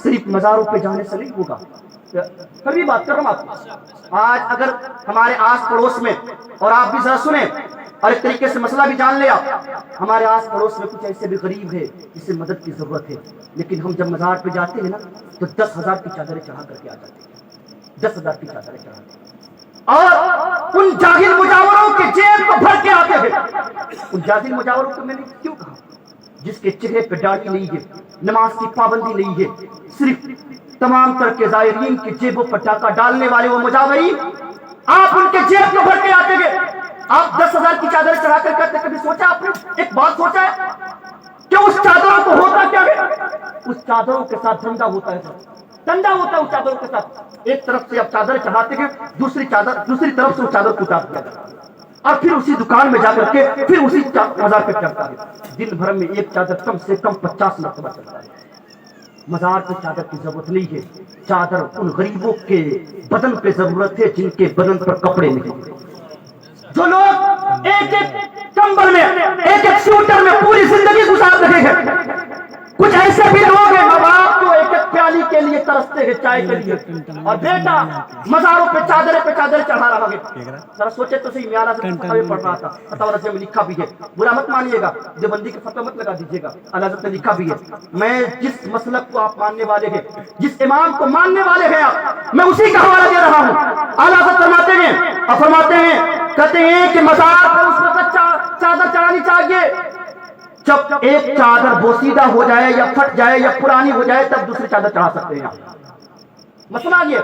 صرف مزاروں پہ جانے سے نہیں ہوگا. کبھی بات کر رہا ہوں آپ کو. آج اگر ہمارے آس پڑوس میں، اور آپ بھی ذرا سنیں اور ایک طریقے سے مسئلہ بھی جان لے آپ، ہمارے آس پڑوس میں کچھ ایسے بھی غریب ہے جسے مدد کی ضرورت ہے، لیکن ہم جب مزار پہ جاتے ہیں نا تو 10,000 کی چادریں چڑھا کر کے آ جاتے ہیں. 10,000 کی چادریں چڑھا اور ان جاہل مجاوروں کے جیب کو بھر کے آتے ہیں. ان جاہل مجاوروں کو میں نے کیوں کہا؟ جس کے چہرے پہ داڑھی نہیں ہے، نماز کی پابندی نہیں ہے، صرف تمام طرح کے زائرین کی جیبوں پر ڈاکہ ڈالنے والے وہ مجاورین، آپ ان کے جیب کو بھر کے آتے گے. آپ 10,000 کی چادر چڑھا کر کرتے. کبھی سوچا آپ نے؟ ایک بات سوچا ہے کہ اس چادروں کو ہوتا کیا ہے؟ اس چادروں کے ساتھ دھندا ہوتا ہے، دھندا ہوتا ہے اس چادروں کے ساتھ. ایک طرف سے آپ چادر چڑھاتے گے، دوسری طرف سے وہ چادر اتار دیا جاتا ہے، اور پھر اسی دکان میں جا کر کے پھر اسی مزار پہ چڑھتا ہے. دن بھر میں ایک چادر کم سے کم 50 مرتبہ چڑھتا ہے. مزار پہ چادر کی ضرورت نہیں ہے. چادر ان غریبوں کے بدن پہ ضرورت ہے جن کے بدن پر کپڑے نہیں. جو لوگ ایک ایک کمبل میں، ایک ایک سوٹر میں پوری زندگی گزار رہے ہیں، کچھ ایسے بھی لوگ ہیں ماں باپ جو ایک ایک پیالی کے لیے ترستے ہیں، چائے کے لیے، اور بیٹا مزاروں پہ چادر چڑھا رہا ہے. ذرا سوچے تو صحیح. میاں سے فتوی پڑھ رہا تھا، فتاوی رضویہ میں لکھا بھی ہے، برا مت مانیے گا، دیوبندی کی فتوی مت لگا دیجیے گا، اللہ حضرت نے لکھا بھی ہے. میں جس مسلک کو آپ ماننے والے ہیں، جس امام کو ماننے والے ہیں آپ، میں اسی کا حوالہ دے رہا ہوں. اعلیٰ حضرت فرماتے ہیں کہتے ہیں کہ مزار پر اس وقت چادر چڑھانی چاہیے جب ایک چادر بوسیدہ ہو جائے یا پھٹ جائے یا پرانی ہو جائے، تب دوسری چادر چڑھا سکتے ہیں. مسئلہ یہ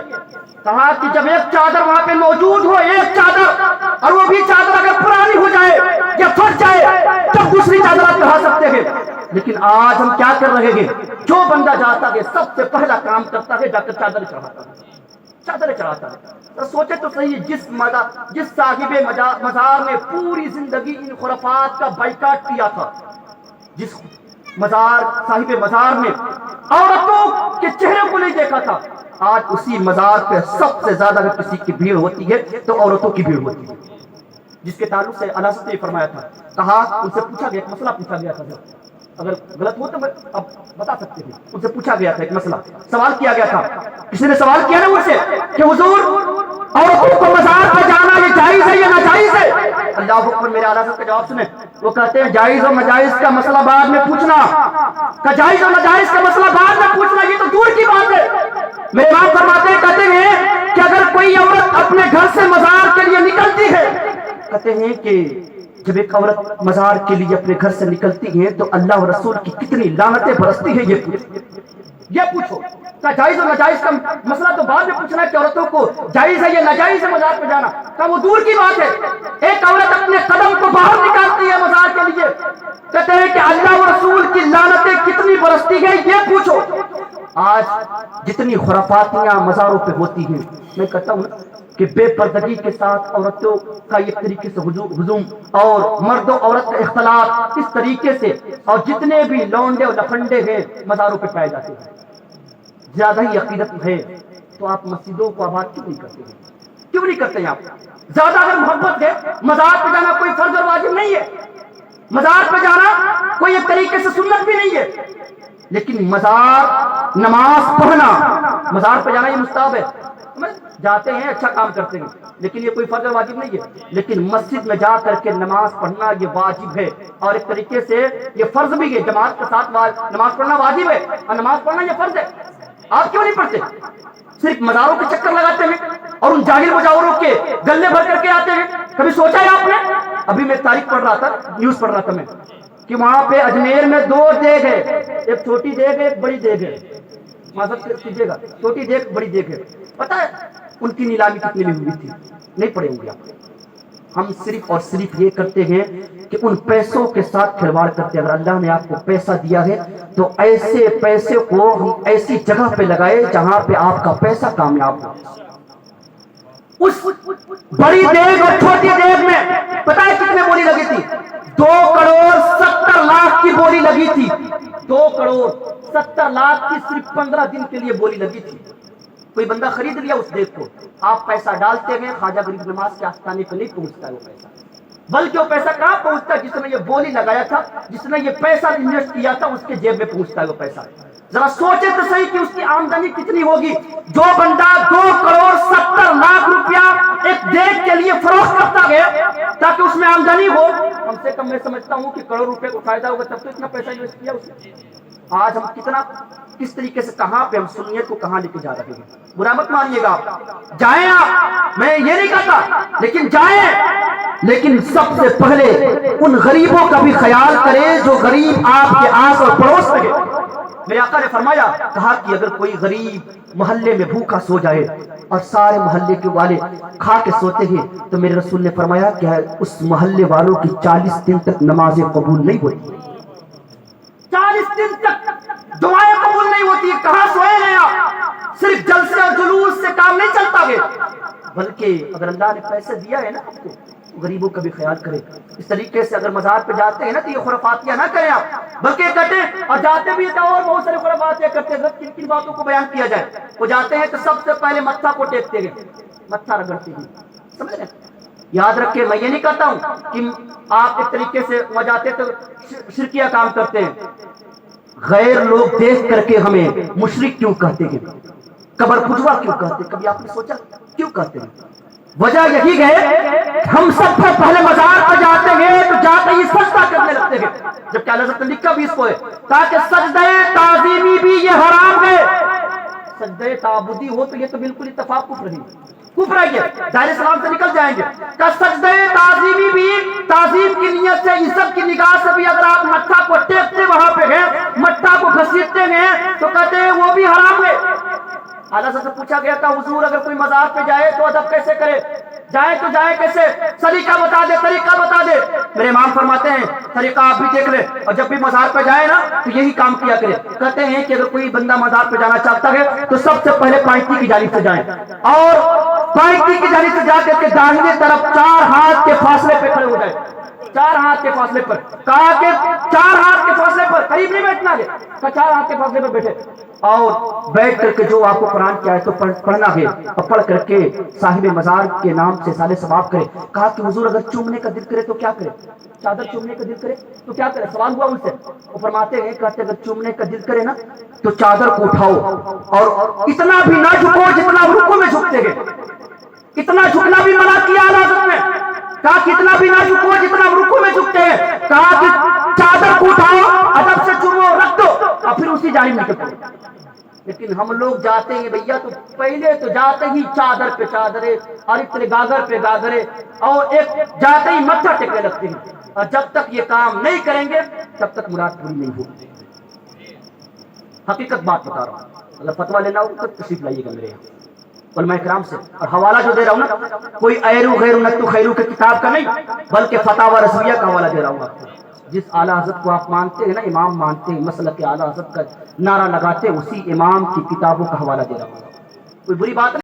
کہا کہ جب ایک چادر وہاں پہ موجود ہو، ایک چادر، اور وہ بھی چادر اگر پرانی ہو جائے یا پھٹ جائے، تب دوسری چادر آپ چڑھا سکتے ہیں. لیکن آج ہم کیا کر رہے ہیں؟ جو بندہ جاتا ہے سب سے پہلا کام کرتا ہے جا کر چادر چڑھاتا ہے، چادر چڑھاتا ہے. تو سوچے تو صحیح، جس صاحب مزار نے پوری زندگی ان خرافات کا بائیکاٹ کیا تھا، جس صاحب مزار نے عورتوں کے چہرے کو نہیں دیکھا تھا، آج اسی مزار پہ سب سے زیادہ اگر کسی کی بھیڑ ہوتی ہے تو عورتوں کی بھیڑ ہوتی ہے. جس کے تعلق سے اللہ نے فرمایا تھا، کہا ان سے پوچھا گیا، ایک مسئلہ پوچھا گیا تھا، اگر غلط ہو تو اب بتا سکتے ہیں. ان سے پوچھا گیا تھا، ایک مسئلہ سوال کیا گیا تھا. کسی نے سوال کیا نا ان سے کہ حضور عورتوں کو مزار پہ جانا یہ جائز ہے یا ناجائز ہے؟ اللہ اکبر. میرے اعلیٰ کا جواب سنیں. وہ کہتے ہیں جائز اور ناجائز کا مسئلہ بعد میں پوچھنا، کہ جائز اور ناجائز کا مسئلہ بعد میں پوچھنا یہ تو دور کی بات ہے. میرے امام فرماتے ہیں، کہتے ہیں کہ اگر کوئی عورت اپنے گھر سے مزار کے لیے نکلتی ہے، کہتے ہیں کہ جب ایک عورت مزار کے لیے اپنے گھر سے نکلتی ہے تو اللہ اور رسول کی کتنی لعنتیں برستی ہے. یہ پوچھو کیا جائز اور ناجائز کا مسئلہ تو بعد میں پوچھنا ہے کہ عورتوں کو جائز ہے یا ناجائز ہے مزار پہ جانا، کیا وہ دور کی بات ہے؟ ایک عورت اپنے قدم کو باہر نکالتی ہے مزار کے لیے، کہتے ہیں کہ اللہ اور رسول کی لعنتیں کتنی برستی ہے. یہ پوچھو. آج جتنی خرافاتیاں مزاروں پہ ہوتی ہیں، میں کہتا ہوں کہ بے پردگی کے ساتھ عورتوں کا ایک طریقے سے ہجوم اور مرد و عورت کا اختلاط اس طریقے سے، اور جتنے بھی لونڈے اور لفنڈے ہیں مزاروں پہ پائے جاتے ہیں. زیادہ ہی عقیدت ہے تو آپ مسجدوں کو آباد کیوں نہیں کرتے ہیں؟ کیوں نہیں کرتے ہیں آپ؟ زیادہ اگر محبت ہے، مزار پہ جانا کوئی فرض اور واجب نہیں ہے، مزار پہ جانا کوئی ایک طریقے سے سنت بھی نہیں ہے، لیکن مزار نماز پڑھنا، مزار پہ جانا یہ مستحب ہے. جاتے ہیں اچھا کام کرتے ہیں، لیکن یہ کوئی فرض اور واجب نہیں ہے. لیکن مسجد میں جا کر کے نماز پڑھنا یہ واجب ہے، اور ایک طریقے سے یہ فرض بھی ہے. جماعت کے ساتھ نماز پڑھنا واجب ہے اور نماز پڑھنا یہ فرض ہے. آپ کیوں نہیں پڑھتے؟ صرف مزاروں کے چکر لگاتے ہیں اور ان جاہل مجاوروں کے گلے بھر کر کے آتے ہیں. کبھی سوچا ہے آپ نے؟ ابھی میں تاریخ پڑھ رہا تھا، نیوز پڑھ رہا تھا میں، کہ وہاں پہ اجمیر میں 2 دیگ ہے، ایک چھوٹی دیگ ہے ایک بڑی دیگ ہے. معذرت کیجیے گا، چھوٹی دیگ بڑی دیگ ہے. پتہ ہے ان کی نیلامی کتنے میں ہوئی تھی؟ نہیں پڑے ہوں گے آپ. ہم صرف اور صرف یہ کرتے ہیں کہ ان پیسوں کے ساتھ کھلواڑ کرتے ہیں. اگر اللہ نے آپ کو پیسہ دیا ہے تو ایسے پیسے کو ہم ایسی جگہ پہ لگائے جہاں پہ آپ کا پیسہ کامیاب ہو. اس بڑی دیگ اور چھوٹی دیگ میں پتہ ہے کتنے بولی لگی تھی؟ 2,70,00,000 کی بولی لگی تھی. 2,70,00,000 کی صرف 15 دن کے لیے بولی لگی تھی. کوئی بندہ خرید لیا اس دیگ کو. آپ پیسہ ڈالتے ہیں، خواجہ غریب نواز کے آستانے پہ نہیں پہنچتا ہے وہ پیسہ. بلکہ وہ پیسہ کہاں پہنچتا ہے؟ جس نے یہ بولی لگایا تھا، جس نے یہ پیسہ انویسٹ کیا تھا، اس کے جیب میں پہنچتا ہے وہ پیسہ۔ ذرا سوچے تو صحیح کہ اس کی آمدنی کتنی ہوگی۔ جو بندہ 2,70,00,000 روپیہ ایک دیگ کے لیے فروخت کرتا ہے تاکہ اس میں آمدنی ہو، کم سے کم میں سمجھتا ہوں کہ کروڑ روپے کو فائدہ ہوگا، تب تو اتنا پیسہ انویسٹ کیا اس نے۔ آج ہم کس طریقے سے کہاں پہ ہم سنیت کو کہاں لے کے جا رہے ہیں؟ برا مت مانیے گا، جائیں آپ، میں یہ نہیں کہتا، لیکن جائیں، لیکن سب سے پہلے ان غریبوں کا بھی خیال کریں جو غریب آپ کے آس اور پڑوس میں ہیں۔ میرے آقا نے فرمایا، کہا کہ اگر کوئی غریب محلے میں بھوکا سو جائے اور سارے محلے کے والے کھا کے سوتے ہیں، تو میرے رسول نے فرمایا کہ اس محلے والوں کی 40 دن تک نمازیں قبول نہیں ہوتی۔ 40 دن تک دعائیں قبول نہیں ہوتی۔ کہاں سوئے گئے آپ؟ صرف جلسے اور جلوس سے کام نہیں چلتا ہے، بلکہ اگر اللہ نے پیسے دیا ہے نا آپ کو، غریبوں کا بھی خیال کرے۔ اس طریقے سے اگر مزار پہ جاتے ہیں نا تو یہ خرافاتیاں نہ کریں آپ، بلکہ کہتے اور جاتے بھی تو اور بہت سارے خرافاتیاں کرتے ہیں۔ کن کن باتوں کو بیان کیا جائے؟ وہ جاتے ہیں تو سب سے پہلے متھا کو ٹیکتے ہیں، متھا رگڑتے ہیں، سمجھ رہے ہیں؟ یاد رکھیں، میں یہ نہیں کہتا ہوں کہ آپ ایک طریقے سے وہاں جاتے تو شرکیہ کام کرتے ہیں۔ غیر لوگ دیکھ کر کے ہمیں مشرک کیوں کہتے ہیں، قبر پجوا کیوں کہتے ہیں؟ کبھی آپ نے سوچا کیوں کہتے ہیں؟ وجہ یہی ہے، ہم سب سے پہلے مزار پہ جاتے ہیں تو جاتے ہی سجدہ کرنے لگتے ہیں، جبکہ اللہ حضرت نے لکھا بھی اس کو ہے تاکہ سجدہ تعظیمی بھی یہ حرام ہے۔ سجدہ تعبدی ہو تو یہ تو بالکل اتفاق کفر ہے، یہ دائرہ اسلام سے نکل جائیں گے۔ کہ سجدہ تعظیمی بھی تعظیم کی نیت سے، عزت کی نگاہ سے بھی اگر آپ مٹھا کو ٹیکتے وہاں پہ ہیں، مٹھا کو گھسیٹتے ہیں، تو کہتے ہیں وہ بھی حرام ہے۔ اعلیٰ سے پوچھا گیا تھا، حضور اگر کوئی مزار پہ جائے تو ادب کیسے کرے؟ جائے تو جائے کیسے؟ طریقہ بتا دے، طریقہ بتا دے۔ میرے امام فرماتے ہیں طریقہ آپ بھی دیکھ لیں، اور جب بھی مزار پہ جائے نا تو یہی کام کیا کرے۔ کہتے ہیں کہ اگر کوئی بندہ مزار پہ جانا چاہتا ہے تو سب سے پہلے پائنتی کی جانب سے جائیں، اور پائنتی کی جانب سے جا کر کے داہنے طرف 4 ہاتھ کے فاصلے پہ کھڑے ہو جائے، 4 ہاتھ کے فاصلے پر۔ کہا کہ 4 ہاتھ کے فاصلے پر، قریب نہیں بیٹھنا ہے، کہا 4 ہاتھ کے فاصلے پر بیٹھے، اور بیٹھ کر کے جو آپ کو قرآن کی آیت تو پڑھنا ہے اور پڑھ کر کے صاحب مزار کے نام سے سال ثواب کرے۔ کہا کہ حضور اگر چومنے کا دل کرے تو کیا کرے؟ چادر چومنے کا دل کرے تو کیا کرے؟ سوال ہوا ان سے، وہ فرماتے ہیں، کہتے اگر چومنے کا دل کرے نا تو چادر کو اٹھاؤ اور اتنا بھی نہ جھکو جتنا رکوع میں جھکتے ہیں۔ اتنا جھکنا بھی منع کیا حضرت نے، کہا کہ اتنا بھی نہ جھکو جتنا رکوع میں جھکتے ہیں۔ کہا کہ چادر کو اٹھاؤ، ادب سے چومو، رکھ دو اور پھر اسی جانب نکل پڑو۔ لیکن ہم لوگ جاتے ہیں بھیا تو پہلے تو جاتے ہی چادر پہ چادریں اور اتنے گاگر پہ گاگرے، اور ایک جاتے ہی متھا ٹیکنے لگتے ہیں، اور جب تک یہ کام نہیں کریں گے تب تک مراد پوری نہیں ہوگی۔ حقیقت بات بتا رہا ہوں، اگر فتویٰ لینا ہو تو تشریف لائیے گا میرے یہاں علماء کرام سے، اور حوالہ جو دے رہا ہوں نا کوئی ایرو غیر نتو خیرو کے کتاب کا نہیں، بلکہ فتاوی رضویہ کا حوالہ دے رہا ہوں آپ کو۔ جس اعلیٰ حضرت کو آپ مانتے ہیں نا، امام مانتے ہیں، مسلک اعلیٰ حضرت کا نعرہ لگاتے ہیں، اسی امام کی کتابوں کا حوالہ دے رہا ہوں۔ کوئی بری بات نہیں۔